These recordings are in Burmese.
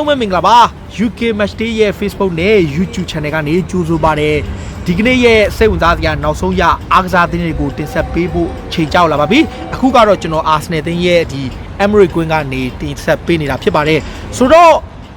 လုံးပဲမင်္ဂလာပါ UK Matchday ရဲ့ Facebook နဲ့ YouTube Channel ကနေကြိုးဆိုပါတယ်ဒီကနေ့ရဲ့စိတ်ဝင်စားစရာနောက်ဆုံးရအားကစားသင်းတွေကိုတင်ဆက်ပေးဖို့ချိန်ကြောက်လာပါပြီအခုကတော့ကျွန်တော် Arsenal သင်းရဲ့ဒီ Emirates Queen ကနေတင်ဆက်ပေးနေတာဖြစ်ပါတယ်ဆိုတော့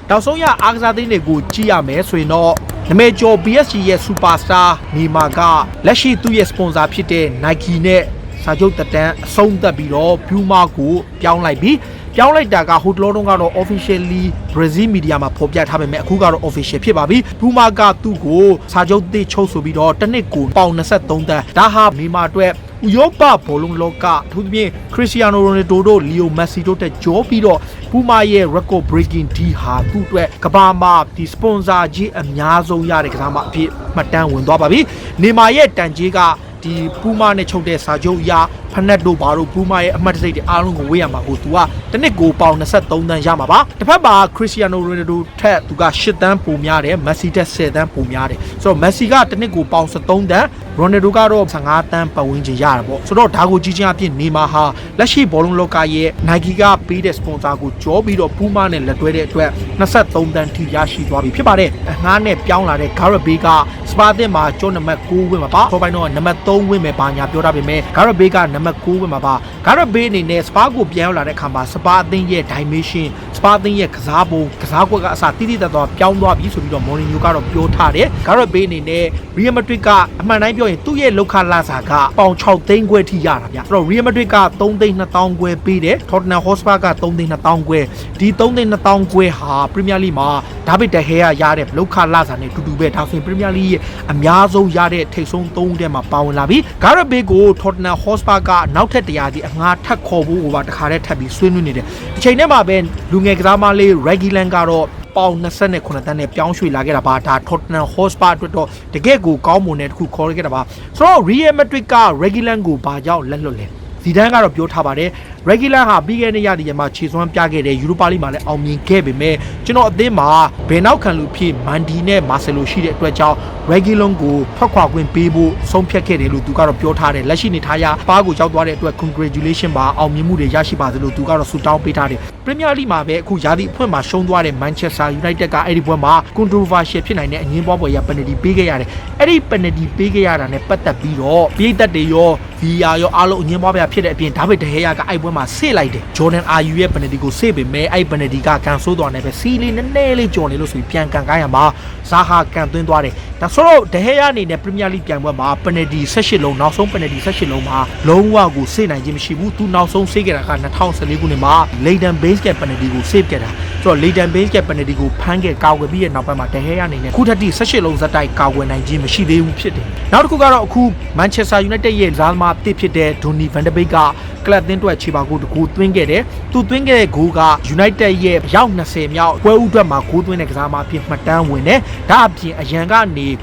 နောက်ဆုံးရအားကစားသင်းတွေကိုကြည့်ရမယ်ဆိုရင်တော့နမေကျော် PSG ရဲ့ Superstar နီမာကလက်ရှိသူ့ရဲ့ sponsor ဖြစ်တဲ့ Nike နဲ့စာချုပ်တက်တန်းအဆုံးသတ်ပြီးတော့ Puma ကိုပြောင်းလိုက်ပြီးပြောင်းလိုက်တာကဟိုတလောတုန်းကတော့ officially Brazil media မှာဖော်ပြထားပေမဲ့အခုကတော့ official ဖြစ်ပါပြီ Puma ကသူ့ကိုစာချုပ်သစ်ချုပ်ဆိုပြီးတော့တစ်နှစ်ကိုပေါင်23တန်းဒါဟာနီမာအတွက်ဥရောပဘောလုံးလောကထူးသဖြင့်ခရစ္စတီယာနိုရိုနယ်ဒိုတို့လီယိုမက်ဆီတို့တက်ကြောပြီးတော့ပူမာရဲ့ record breaking deal ဟာသူ့အတွက်ကမ္ဘာမှာဒီ sponsor ကြီးအများဆုံးရတဲ့ကစားမအဖြစ်မှတ်တမ်းဝင်သွားပါပြီနီမာရဲ့တန်ကြီးကဒီပူမာနဲ့ချုပ်တဲ့စာချုပ်အရဖနက်တို့ဘာလို့ပူမာရဲ့အမှတ်တစိတ်တွေအားလုံးကိုဝေးရမှာကိုသူကတစ်နှစ်ကိုပေါင်23တန်းရမှာပါတစ်ဖက်မှာခရစ္စတီယာနိုရိုနယ်ဒိုထက်သူက8တန်းပိုများတယ်မက်ဆီတက်10တန်းပိုများတယ်ဆိုတော့မက်ဆီကတစ်နှစ်ကိုပေါင်23တန်းရိုနယ်ဒိုကတော့15တန်းပတ်ဝန်းကျင်ရတာပေါ့ဆိုတော့ဒါကိုကြီးချင်းအဖြစ်နေမှာဟာလက်ရှိဘောလုံးလောကရဲ့ Nike ကပေးတဲ့ sponsor ကိုကြောပြီးတော့ပူမာနဲ့လက်တွဲတဲ့အတွက်23တန်းထိရရှိသွားပြီဖြစ်ပါတယ်အငှားနဲ့ပြောင်းလာတဲ့ Gareth Bale ကစပါတင်မှာကျောင်းနံပါတ်9ဝင်မှာပါခေါ်ပိုင်းတော့နံပါတ်3ဝင်မယ်ဘာညာပြောတာပေမဲ့ Gareth Bale ကနံပါတ်9ဝင်မှာပါ Gareth Bale အနေနဲ့စပါကိုပြောင်းလာတဲ့အခါမှာစပါအသင်းရဲ့ dimension စပါအသင်းရဲ့ကစားပုံကစားကွက်ကအစတိတိတတ်တော့ပြောင်းသွားပြီဆိုပြီးတော့ Mourinho ကတော့ပြောထားတယ် Gareth Bale အနေနဲ့ Real Madrid ကအမှန်တိုင်းပြောရင်သူ့ရဲ့လောက်ခလာစာကပေါင်6သိန်းခွဲထိရတာဗျဆိုတော့ Real Madrid က3သိန်း2000ခွဲပေးတယ် Tottenham Hotspur က3သိန်း2000ခွဲဒီ3သိန်း2000ခွဲဟာ Premier League မှာဒါဗစ်ဒဟဲရတဲ့လောက်ခလာစာနဲ့တူတူပဲဒါဆိုရင် Premier League ရဲ့အများဆုံးရတဲ့ထိပ်ဆုံး3ထဲမှာပါဝင်လာပြီ Gareth Bale ကို Tottenham Hotspur ကနောက်ထပ်တရားဒီအငှားထပ်ခေါ်ဖို့ဟိုပါတခါတည်းထပ်ပြီးဆွေးနွေးနေတယ်ဒီချိန်ထဲမှာပဲလူငယ်ကစားမလေး Reguilon ကတော့ပေါင်29တန်းနဲ့ပြောင်းရွှေ့လာခဲ့တာပါဒါ Tottenham Hotspur အတွက်တော့တကယ့်ကိုကောင်းမွန်တဲ့တစ်ခုခေါ်ခဲ့တာပါဆိုတော့ Real Madrid က Reguilon ကိုဘာကြောင့်လက်လွတ်လဲဇီဒန်ကတော့ပြောထားပါတယ် Reguilon ဟာပြီးခဲ့တဲ့ရည်မှာခြေစွမ်းပြခဲ့တဲ့ Europa League မှာလည်းအောင်မြင်ခဲ့ပေမဲ့ကျွန်တော်အသင်းမှာဘယ်နောက်ခံလူဖြစ်မန်ဒီနဲ့မာဆယ်လိုရှိတဲ့အတွက်ကြောင့် Reguilon ကိုထွက်ခွာခွင့်ပေးဖို့ဆုံးဖြတ်ခဲ့တယ်လို့သူကတော့ပြောထားတယ်လက်ရှိနေထားရပါးကိုရောက်သွားတဲ့အတွက် congratulation ပါအောင်မြင်မှုတွေရရှိပါသလိုသူကတော့ဆုတောင်းပေးထားတယ် Premier League မှာပဲအခုရာသီအဖွင့်မှာရှုံးသွားတဲ့ Manchester United ကအဲ့ဒီဘက်မှာ controversial ဖြစ်နိုင်တဲ့အငင်းပွားပွဲရ penalty ပေးခဲ့ရတယ်အဲ့ဒီ penalty ပေးခဲ့ရတာနဲ့ပတ်သက်ပြီးတော့ပြည်သက်တွေရော VR ရောအားလုံးအငင်းပွားပွဲဖြစ်တဲ့အပြင်ဒါဗစ်ဒဟဲရကအဲ့ပွဲမှာဆေးလိုက်တယ် Jordan Ayew ရဲ့ penalty ကိုဆေးပေမဲ့အဲ့ penalty ကကန်ဆိုးသွားတယ်ပဲစီးလေးနည်းနည်းလေးကြော်နေလို့ဆိုပြီးပြန်ကန်ကိုင်းရမှာဇာဟာကန်သွင်းသွားတယ်ဒါဆိုတော့ဒဟဲရအနေနဲ့ Premier League ပြိုင်ပွဲမှာ penalty 18လုံးနောက်ဆုံး penalty 18လုံးမှာလုံးဝကိုဆေးနိုင်ခြင်းမရှိဘူးသူနောက်ဆုံးဆေးခဲ့တာက2014ခုနှစ်မှာ Leighton Baines ရဲ့ penalty ကိုဆေးခဲ့တာဆိုတော့ Leighton Baines ရဲ့ penalty ကိုဖမ်းခဲ့ကာကွယ်ပြီးရဲ့နောက်ပိုင်းမှာဒဟဲရအနေနဲ့ခုထက်ထိ18လုံးဇက်တိုက်ကာကွယ်နိုင်ခြင်းမရှိသေးဘူးဖြစ်တယ်နောက်တစ်ခုကတော့အခု Manchester United ရဲ့ဇာမာအသစ်ဖြစ်တဲ့ Donny van de Beek ကကလပ်တင်းတွက်ခြေပါကိုတကူသွင်းခဲ့တယ်သူသွင်းခဲ့တဲ့ဂိုးက United ရဲ့ရောက်20မြောက်ပွဲဥအတွက်မှာဂိုးသွင်းတဲ့ကစားမအဖြစ်မှတ်တမ်းဝင်တယ်ဒါအပြင်အရန်ကနေ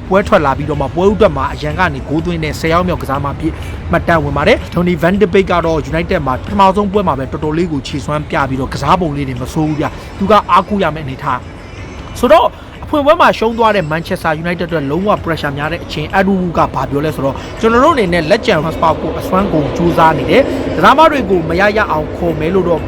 ပွဲထွက်လာပြီးတော့မှပွဲဥအတွက်မှာအရန်ကနေဂိုးသွင်းတဲ့10ရောက်မြောက်ကစားမအဖြစ်မှတ်တမ်းဝင်ပါတယ် Donny van de Beek ကတော့ United မှာပထမဆုံးပွဲမှာပဲတော်တော်လေးကိုခြေစွမ်းပြပြီးတော့ကစားပုံလေးတွေမဆိုးဘူးဗျသူကအားကိုးရမယ့်အနေထားဆိုတော့အဖွင့်ပွဲမှာရှုံးသွားတဲ့ Manchester United အတွက်လုံးဝ pressure များတဲ့အချိန်အဒူကဘာပြောလဲဆိုတော့ကျွန်တော်တို့အနေနဲ့လက်ကျန် Hotspur ကိုအစွမ်းကုန်ကြိုးစားနေတယ်ဒရာမတွေကိုမရအောင်ခေါ်မယ်လို့တော့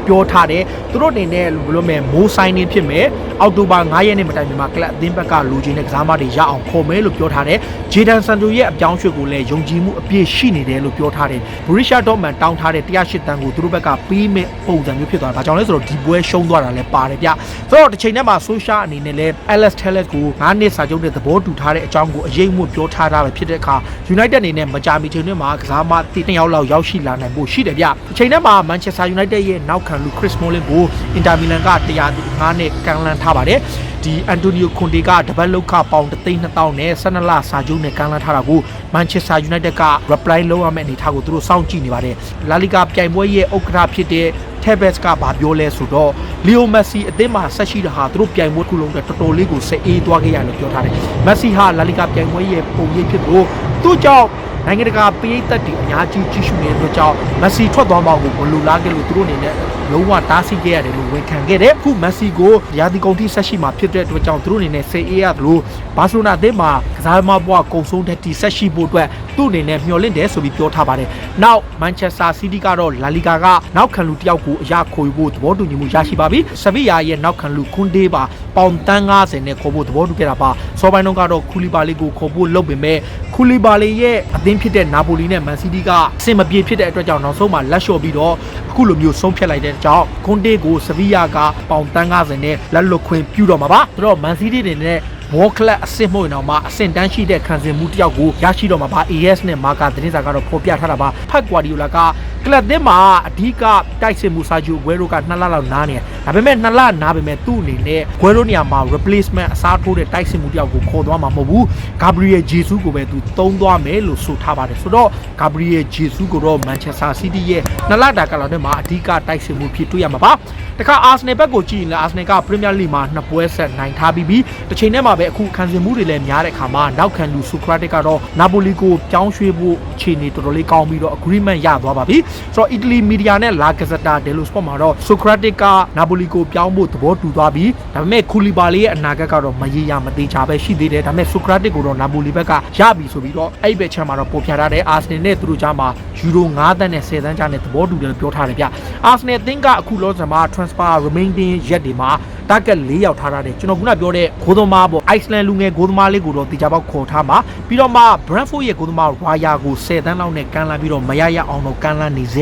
ပြောထားတယ်သူတို့အနေနဲ့ဘယ်လိုလဲမိုးဆိုင်နေဖြစ်မယ်အောက်တိုဘာ9ရက်နေ့မတိုင်မီမှာကလပ်အသင်းဘက်ကလူချင်းတဲ့ကစားမတွေရအောင်ခေါ်မယ်လို့ပြောထားတယ်ဂျေဒန်ဆန်တိုရဲ့အပြောင်းရွှေ့ကိုလည်းယုံကြည်မှုအပြည့်ရှိနေတယ်လို့ပြောထားတယ်ဘရီရှာဒေါ့မန်တောင်းထားတဲ့108တန်းကိုသူတို့ဘက်ကပေးမဲ့ပုံစံမျိုးဖြစ်သွားတာဘာကြောင့်လဲဆိုတော့ဒီပွဲရှုံးသွားတာလည်းပါတယ်ဗျဆိုတော့တစ်ချိန်တည်းမှာဆိုရှာအနေနဲ့လည်း Alex Telles ကို9နှစ်စာချုပ်တဲ့သဘောတူထားတဲ့အကြောင်းကိုအရေးမှုပြောထားတာပဲဖြစ်တဲ့အခါ United အနေနဲ့မကြာမီချိန်တွင်းမှာကစားမ2ယောက်လောက်ရောက်ရှိလာနိုင်ဖို့ရှိတယ်ဗျတစ်ချိန်တည်းမှာ Manchester United ရဲ့နောက်ခံလူ Chris Smalling ကို Inter Milan က105နဲ့ကန်လန်ထားပါတယ်ဒီအန်တိုနီယိုခွန်တေကတပတ်လောက်ခပေါင်3,200နဲ့12လစာချုပ်နဲ့ကန်လန်ထားတာကို Manchester United က reply လုပ်ရမယ့်အနေထားကိုသူတို့စောင့်ကြည့်နေပါတယ်လာလီဂါပြိုင်ပွဲရဲ့ဥက္ကဋ္ဌဖြစ်တဲ့ Tevez ကဘာပြောလဲဆိုတော့ Leo Messi အသင်းမှာဆက်ရှိတာဟာသူတို့ပြိုင်ပွဲခုလုံးတော်တော်လေးကိုစိတ်အေးသွားခဲ့ရတယ်လို့ပြောထားတယ် Messi ဟာလာလီဂါပြိုင်ပွဲရဲ့ပုံရိပ်ဖြစ်လို့သူ့ကြောင့်နိုင်ငံတကာပရိသတ်တွေအများကြီးကြည့်ရှုနေတဲ့အတွက်ကြောင့် Messi ထွက်သွားမှာကိုဘလိုလားခဲ့လို့သူတို့အနေနဲ့လုံးဝတားဆီးခဲ့ရတယ်လို့ဝန်ခံခဲ့တယ်အခု Messi ကိုရာသီကုန်ထိဆက်ရှိမှာဖြစ်တဲ့အတွက်ကြောင့်သူတို့အနေနဲ့စိတ်အေးရသလို ဘာစီလိုနာအသင်းမှာကစားသမားဘဝကုံဆုံးတဲ့တီဆက်ရှိဖို့အတွက်သူ့အနေနဲ့မျှော်လင့်တယ်ဆိုပြီးပြောထားပါတယ်။နောက်မန်ချက်စတာစီးတီးကတော့လာလီဂါကနောက်ခံလူတယောက်ကိုအရခိုးဖို့သဘောတူညီမှုရရှိပါပြီ။ဆဗီယာရဲ့နောက်ခံလူခွန်ဒေးပါပေါင်တန်း90နဲ့ခေါ်ဖို့သဘောတူခဲ့တာပါ။စောပိုင်းတုန်းကတော့ခူလီဘာလီကိုခေါ်ဖို့လုပ်ပေမဲ့ခူလီဘာလီရဲ့အသင်းဖြစ်တဲ့နာပိုလီနဲ့မန်စီးတီးကအဆင်မပြေဖြစ်တဲ့အတွက်ကြောင့်နောက်ဆုံးမှာလက်လျှော့ပြီးတော့အခုလိုမျိုးဆုံးဖြတ်လိုက်တဲ့ကြောင့်ခွန်ဒေးကိုဆဗီယာကပေါင်တန်း90နဲ့လက်လွတ်ခွင့်ပြုတော့မှာပါ။ဆိုတော့မန်စီးတီးတွေနဲ့မောကလပ်အဆင့်မှုရင်တော့မှအဆင့်တန်းရှိတဲ့ခံစဉ်မှုတယောက်ကိုရရှိတော့မှာပါ AS နဲ့မာကာသတင်းစာကတော့ဖော်ပြထားတာပါဖက်ကွာဒီယိုလာကကလပ်သင်းမှာအဓိကတိုက်စစ်မှုစာချုပ်ဂွဲရိုက2လလောက်နားနေဒါပေမဲ့2လနားပေမဲ့သူ့အနေနဲ့ဂွဲရိုနေရာမှာ replacement အစားထိုးတဲ့တိုက်စစ်မှုတယောက်ကိုခေါ်သွားမှာမဟုတ်ဘူးဂါဘရီယယ်ဂျေဆူးကိုပဲသူသုံးသွားမယ်လို့ဆိုထားပါတယ်ဆိုတော့ဂါဘရီယယ်ဂျေဆူးကိုတော့မန်ချက်စတာစီးတီးရဲ့2လတာကလောက်နဲ့မှာအဓိကတိုက်စစ်မှုဖြစ်တွေ့ရမှာပါတခါအာဆနယ်ဘက်ကိုကြည့်ရင်လည်းအာဆနယ်ကပရီးမီးယားလိမှာ2ပွဲဆက်နိုင်ထားပြီးတစ်ချိန်တည်းမှာပဲအခုခံစဉ်မှုတွေလည်းများတဲ့အခါမှာနောက်ခံလူဆူခရတစ်ကတော့နာပိုလီကိုပြောင်းရွှေ့ဖို့အခြေအနေတော်တော်လေးကောင်းပြီးတော့ agreement ရသွားပါပြီဆိုတော့အီတလီမီဒီယာနဲ့လာဂဇက်တာဒဲလိုစပေါ့မှာတော့ဆူခရတစ်ကနာပိုလီကိုပြောင်းဖို့သဘောတူသွားပြီးဒါပေမဲ့ခူလီဘာလီရဲ့အနာဂတ်ကတော့မရေရာမသေးချာပဲရှိသေးတယ်ဒါပေမဲ့ဆူခရတစ်ကိုတော့နာပိုလီဘက်ကရပြီဆိုပြီးတော့အဲ့ဘက်ချမ်းမှာတော့ပေါ်ပြထားတဲ့အာဆနယ်နဲ့သူတို့ကြားမှာယူရို9သန်းနဲ့10သန်းကြားနဲ့သဘောတူတယ်ပြောထားတယ်ဗျအာဆနယ်အသင်းကအခုလောဆယ်မှာ transfer remaining ရက်တွေမှာtarget 4ယောက်ထားတယ်ကျွန်တော်ခုနပြောတဲ့ဂိုးသမားပေါ့ Iceland လူငယ်ဂိုးသမားလေးကိုတော့တေချာပေါက်ခေါ်ထားမှာပြီးတော့မှ Brentford ရဲ့ဂိုးသမား Raya ကို10သန်းလောက်နဲ့ကန်လာပြီးတော့မရရအောင်တော့ကန်လာနေစေ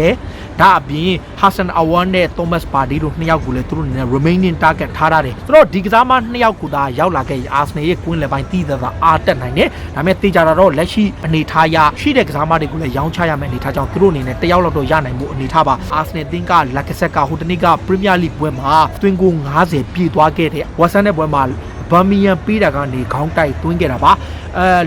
ဒါအပြင် Hassan Awan နဲ့ Thomas Partey တို့2ယောက်ကိုလည်းသူတို့အနေနဲ့ remaining target ထားရတယ်ဆိုတော့ဒီကစားမ2ယောက်ကိုသာရောက်လာခဲ့ Arsenal ရဲ့ကွင်းလယ်ပိုင်းတည်သက်သာအားတက်နိုင်တယ်ဒါပေမဲ့တေချာတော့လက်ရှိအနေထားရရှိတဲ့ကစားမတွေကိုလည်းရောင်းချရမယ့်အနေထားကြောင့်သူတို့အနေနဲ့1ယောက်လောက်တော့ရနိုင်မှုအနေထားပါ Arsenal တင်းကလက်ကဆက်ကဟိုတနေ့က Premier League ပွဲမှာတွင်းကို90ပြည့်သွားခဲ့တဲ့ Watson တဲ့ပွဲမှာဘာမီယန်ပေးတာကနေခေါင်းတိုက်သွင်းခဲ့တာပ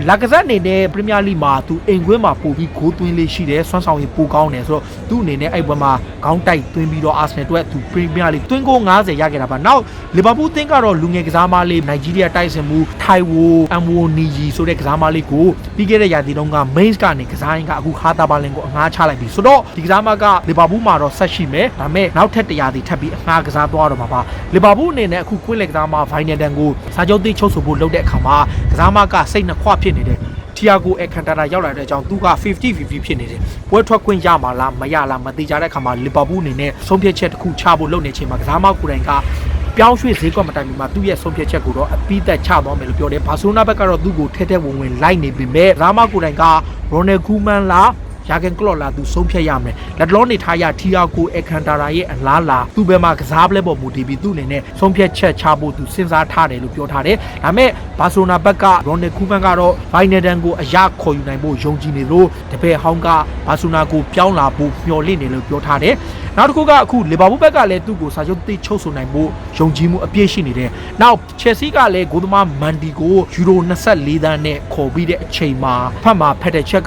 ါလာကစားအနေနဲ့ပရီးမီးယားလိမှာသူအိမ်ကွင်းမှာပို့ပြီးဂိုးသွင်းလေးရှိတယ်စွမ်းဆောင်ရည်ပိုကောင်းတယ်ဆိုတော့သူ့အနေနဲ့အဲ့ဘက်မှာခေါင်းတိုက်သွင်းပြီးတော့အာဆနယ်အတွက်သူပရီးမီးယားလိသွင်းဂိုး90ရခဲ့တာပါနောက်လီဗာပူးသင်းကတော့လူငယ်ကစားမလေးနိုင်ဂျီးရီးယားတိုက်စစ်မှုထိုင်ဝိုအမ်ဝိုနီဂျီဆိုတဲ့ကစားမလေးကိုပြီးခဲ့တဲ့ရာသီတုန်းက Mainz ကနေကစားရင်ကအခုဟာတာဘာလင်ကိုအငှားချလိုက်ပြီဆိုတော့ဒီကစားမကလီဗာပူးမှာတော့ဆက်ရှိမယ်ဒါပေမဲ့နောက်ထပ်100တီထပ်ပြီးအငှားကစားသွားတော့မှာပါလီဗာပူးအနေနဲ့အခုကွင်းလက်ကစားမဗိုင်နယ်တန်ကိုစာချုပ်သိချုပ်ဆိုဖို့လုပ်တဲ့အခါမှာကစားမကစိတ်နှခွဖြစ်နေတယ်တီယာဂိုအခန်တာတာရောက်လာတဲ့အကြောင်းသူက50-50ဖြစ်နေတယ်ပွဲထွက်ခွင့်ရမှာလားမရလားမသိကြတဲ့အခါမှာလီဗာပူးအနေနဲ့ဆုံးဖြတ်ချက်တစ်ခုချဖို့လုပ်နေချိန်မှာကစားမကိုယ်တိုင်ကပြောင်းရွှေ့ဈေးကွက်မတိုင်မီမှာသူ့ရဲ့ဆုံးဖြတ်ချက်ကိုတော့အပိသက်ချသွားမယ်လို့ပြောတယ်ဘာစီလိုနာဘက်ကတော့သူ့ကိုထဲထဲဝင်ဝင်လိုက်နေပြီမဲ့ကစားမကိုယ်တိုင်ကရိုနယ်ဂူမန်လားရာဂန်ကလော့လာသူဆုံးဖြတ်ရမယ်လက်လောနေထားရထီယာကိုအခန်တာရာရဲ့အလားလာသူ့ဘက်မှာကစားပလဲပေါ်မူတည်ပြီးသူ့အနေနဲ့ဆုံးဖြတ်ချက်ချဖို့သူစဉ်းစားထားတယ်လို့ပြောထားတယ်ဒါပေမဲ့ဘာစီလိုနာဘက်ကရိုနယ်ကူမန်ကတော့ဘိုင်နယ်တန်ကိုအရခေါ်ယူနိုင်ဖို့ယုံကြည်နေလို့တပည့်ဟောင်းကဘာစီလိုနာကိုပြောင်းလာဖို့မျှော်လင့်နေလို့ပြောထားတယ်နောက်တစ်ခုကအခုလီဗာပူးဘက်ကလည်းသူ့ကိုစာချုပ်သိချုပ်ဆိုနိုင်ဖို့ယုံကြည်မှုအပြည့်ရှိနေတယ်နောက်ချယ်ဆီကလည်းဂိုးသမားမန်ဒီကိုယူရို24သန်းနဲ့ခေါ်ပြီးတဲ့အချိန်မှာဖတ်မှာဖက်တဲ့ချက်က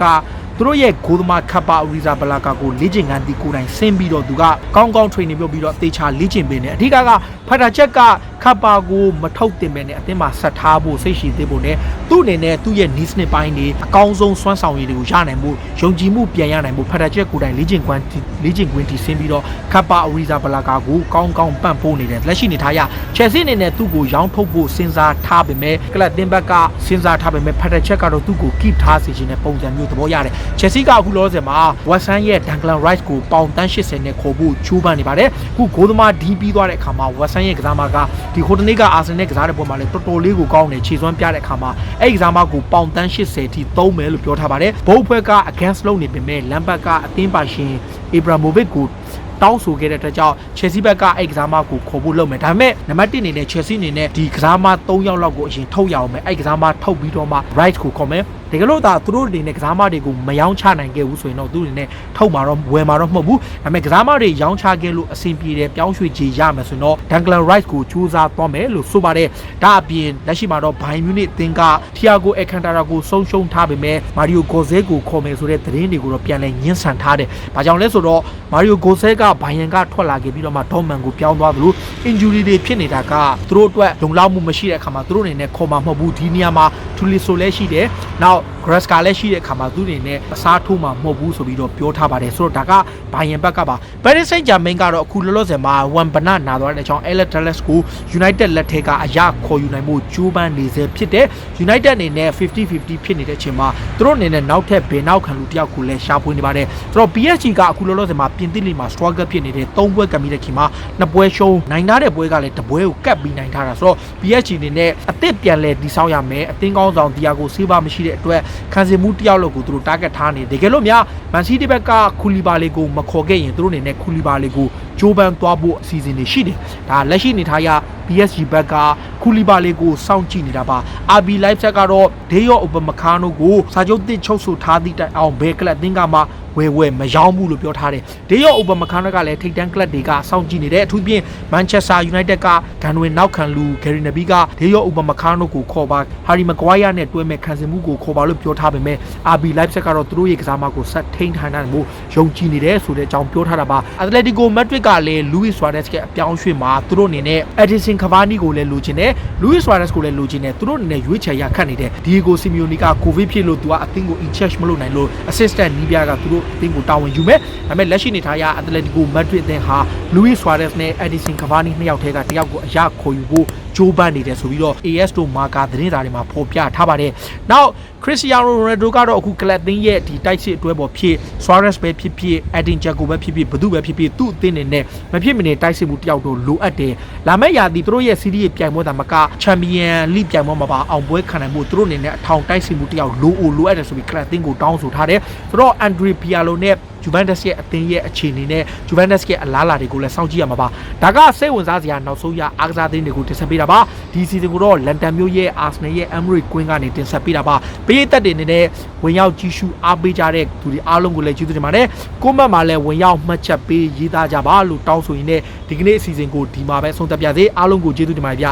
သူတို့ရဲ့ဂိုးသမားခပ်ပါအရီဇာဘလာကာကိုလေ့ကျင့်ခန်းတီကိုယ်တိုင်ဆင်းပြီးတော့သူကကောင်းကောင်း training ပြုတ်ပြီးတော့တေချာလေ့ကျင့်ပေးနေအဓိကဖတ်တာချက်ကခပ်ပါကိုမထုတ်တင်မဲ့နဲ့အတင်းမှာဆက်ထားဖို့စိတ်ရှိသေးဖို့နဲ့သူ့အနေနဲ့သူ့ရဲ့ needs နဲ့ပိုင်းတွေအကောင်းဆုံးစွမ်းဆောင်ရည်တွေကိုရနိုင်ဖို့ယုံကြည်မှုပြန်ရနိုင်ဖို့ဖတ်တာချက်ကိုယ်တိုင်လေ့ကျင့်ခွင့်တီဆင်းပြီးတော့ခပ်ပါအရီဇာဘလာကာကိုကောင်းကောင်းပန့်ပိုးနေတယ်လက်ရှိနေထားရချယ်ဆီအနေနဲ့သူ့ကိုရောင်းထုတ်ဖို့စဉ်းစားထားပေမဲ့ကလပ်တင်ဘက်ကစဉ်းစားထားပေမဲ့ဖတ်တာချက်ကတော့သူ့ကို keep ထားစေခြင်းနဲ့ပုံစံမျိုးသဘောရတယ်ချယ်ဆီကအခုလောလောဆယ်မှာဝက်ဆန်ရဲ့ဒန်ကလန်ရိုက်စ်ကိုပေါင်တန်း80နဲ့ခေါ်ဖို့ချိုးပန်းနေပါတယ်အခုဂိုးသမားဒီပြီးသွားတဲ့အခါမှာဝက်ဆန်ရဲ့ကစားမကဒီဟိုတနေ့ကအာဆင်နယ်ကစားတဲ့ပွဲမှာလည်းတော်တော်လေးကိုကောင်းတယ်ခြေစွမ်းပြတဲ့အခါမှာအဲ့ဒီကစားမကိုပေါင်တန်း80ထိသုံးမယ်လို့ပြောထားပါတယ်ဘုတ်ဖွဲ့က against လုပ်နေပေမဲ့လမ်ဘတ်ကအသင်းပါရှင်အီဘရာမိုဗစ်ကိုတောင်းဆိုခဲ့တဲ့အတွက်ကြောင့်ချယ်ဆီဘက်ကအဲ့ကစားမကိုခေါ်ဖို့လုပ်မယ်ဒါပေမဲ့နံပါတ်1အနေနဲ့ချယ်ဆီအနေနဲ့ဒီကစားမ3ယောက်လောက်ကိုအရင်ထုတ်ရအောင်မယ်အဲ့ကစားမထုတ်ပြီးတော့မှ right ကိုခေါ်မယ်တကယ်လို့သာသူတို့အနေနဲ့ကစားမတွေကိုမယောင်းချနိုင်ခဲ့ဘူးဆိုရင်တော့သူတို့အနေနဲ့ထုတ်မှာတော့ဝယ်မှာတော့မဟုတ်ဘူးဒါပေမဲ့ကစားမတွေရောင်းချခဲ့လို့အဆင်ပြေတယ်ပြောင်းရွှေ့ခြေရမယ်ဆိုတော့ Declan Rice ကိုစူးစမ်းသွားမယ်လို့ဆိုပါတယ်ဒါအပြင်လက်ရှိမှာတော့ဘိုင်မြူနစ်အသင်းက Thiago Alcantara ကိုဆုံးရှုံးထားပေမဲ့ Mario Götze ကိုခေါ်မယ်ဆိုတဲ့သတင်းတွေကိုတော့ပြန်လဲညှင်းဆန်ထားတယ်ဘာကြောင့်လဲဆိုတော့ Mario Götze ကဘိုင်ယန်ကထွက်လာခဲ့ပြီးတော့မှ Dortmund ကိုပြောင်းသွားသလို injury တွေဖြစ်နေတာကသူတို့အတွက်လုံလောက်မှုမရှိတဲ့အခါမှာသူတို့အနေနဲ့ခေါ်မှာမဟုတ်ဘူးဒီနေရာမှာ Tuliso လည်းရှိတယ်နောက် grass ကလည်းရှိတဲ့အခါမှာသူအနေနဲ့အစားထိုးမှာမဟုတ်ဘူးဆိုပြီးတော့ပြောထားပါတယ်ဆိုတော့ဒါကဘိုင်ယန်ဘက်ကပါ Paris Saint-Germain ကတော့အခုလောလောဆယ်မှာဝန်ဘနာနာသွားတဲ့အကြောင်း Alex Telles ကို United လက်ထက်ကအရခေါ်ယူနိုင်မှုကြိုးပမ်းနေစေဖြစ်တဲ့ United အနေနဲ့50-50ဖြစ်နေတဲ့အချိန်မှာသူတို့အနေနဲ့နောက်ထပ်ဘယ်နောက်ခံလူတယောက်ကိုလည်းရှာဖွေနေပါတယ်ဆိုတော့ PSG ကအခုလောလောဆယ်မှာပြင်သစ်လိမှာ struggle ဖြစ်နေတဲ့3ပွဲကပ်ပြီးတဲ့ချိန်မှာ2ပွဲရှုံးနိုင်ထားတဲ့ပွဲကလည်းတပွဲကိုကပ်ပြီးနိုင်ထားတာဆိုတော့ PSG အနေနဲ့အသစ်ပြန်လဲတည်ဆောက်ရမယ်အသင်းကောင်းဆောင် Thiago Silva မရှိတဲ့အတွက်ခံစစ်မှုတယောက်လောက်ကိုသူတို့ target ထားနေတယ်တကယ်လို့များ Man City ဘက်ကကူလီဘာလီကိုမခေါ်ခဲ့ရင်သူတို့အနေနဲ့ကူလီဘာလီကိုဂျိုးပန်းသွားဖို့အစီအစဉ်တွေရှိတယ်ဒါလက်ရှိနေထားရ PSG ဘက်ကကူလီဘာလီကိုစောင့်ကြည့်နေတာပါ RB Leipzig ကတော့ဒေးယော့ဥပမခါနိုကိုစာချုပ်သစ်ချုပ်ဆိုထားသည့်တိုင်အောင်ဘယ်ကလပ်အသင်းကမှဝယ်မရောင်းဘူးလို့ပြောထားတယ်ဒေးယော့ဥပမခါနိုကလည်းထိပ်တန်းကလပ်တွေကစောင့်ကြည့်နေတယ်အထူးဖြင့် Manchester United ကဂန်ဝင်နောက်ခံလူ Gary Neville ကဒေးယော့ဥပမခါနိုကိုခေါ်ပါ Harry Maguire နဲ့တွဲမဲ့ခံစစ်မှုကိုခေါ်ပါလို့ပြောထားပေမဲ့ RB Leipzig ကတော့သူတို့ရဲ့ကစားမကိုဆက်ထိန်းထားနိုင်မှုယုံကြည်နေတယ်ဆိုတဲ့အကြောင်းပြောထားတာပါ Atletico Madrid ကလည်း Luis Suarez ရဲ့အပြောင်းရွှေ့မှာသူတို့အနေနဲ့ Edinson Cavani ကိုလည်းလိုချင်တယ် Luis Suarez ကိုလည်းလိုချင်တယ်သူတို့အနေနဲ့ရွေးချယ်ရခတ်နေတယ် Diego Simeone က COVID ဖြစ်လို့သူကအသင်းကို in charge မလုပ်နိုင်လို့ assistant နီးပြားကသူတို့အသင်းကိုတာဝန်ယူမယ်ဒါပေမဲ့လက်ရှိနေထားရ Atletico Madrid အသင်းဟာ Luis Suarez နဲ့ Edinson Cavani နှစ်ယောက်ထဲကတယောက်ကိုအရခေါ်ယူဖို့ဂျိုးပန်းနေတယ်ဆိုပြီးတော့ AS တို့မာကာသတင်းစာတွေမှာဖော်ပြထားပါတယ်။ Now Cristiano Ronaldo ကတော့အခုကလပ်သင်းရဲ့ဒီတိုက်စစ်အတွဲပေါ်ဖြစ် Suarez ပဲဖြစ်ဖြစ် Edin Dzeko ပဲဖြစ်ဖြစ်ဘသူပဲဖြစ်ဖြစ်သူ့အသင်းနေနဲ့မဖြစ်မနေတိုက်စစ်မှုတယောက်တော့လိုအပ်တယ်။လာမယ့်ရာသီသူတို့ရဲ့ Serie A ပြိုင်ပွဲတာမက Champion League ပြိုင်ပွဲမှာပါအောင်ပွဲခံနိုင်မှုသူတို့အနေနဲ့အထောင်တိုက်စစ်မှုတယောက်လိုအပ်တယ်ဆိုပြီးကလပ်သင်းကိုတောင်းဆိုထားတယ်။ဆိုတော့ Andre Pirlo နဲ့Juventus ရဲ့အသင်းရဲ့အခြေအနေနဲ့ Juventus ရဲ့အလားအလာတွေကိုလည်းစောင့်ကြည့်ရမှာပါဒါကစိတ်ဝင်စားစရာနောက်ဆုံးရအားကစားသတင်းတွေကိုတင်ဆက်ပေးတာပါဒီစီဇန်ကိုတော့လန်ဒန်မြို့ရဲ့ Arsenal ရဲ့ Emirates Queen ကနေတင်ဆက်ပေးတာပါပရိသတ်တွေအနေနဲ့ဝင်ရောက်ကြည့်ရှုအားပေးကြတဲ့သူတွေအားလုံးကိုလည်းကျေးဇူးတင်ပါတယ်ကွန်မန့်မှာလည်းဝင်ရောက်မှတ်ချက်ပေးရေးသားကြပါလို့တောင်းဆိုရင်းနဲ့ဒီကနေ့အစီအစဉ်ကိုဒီမှာပဲဆုံးသက်ပါစေအားလုံးကိုကျေးဇူးတင်ပါတယ်ဗျ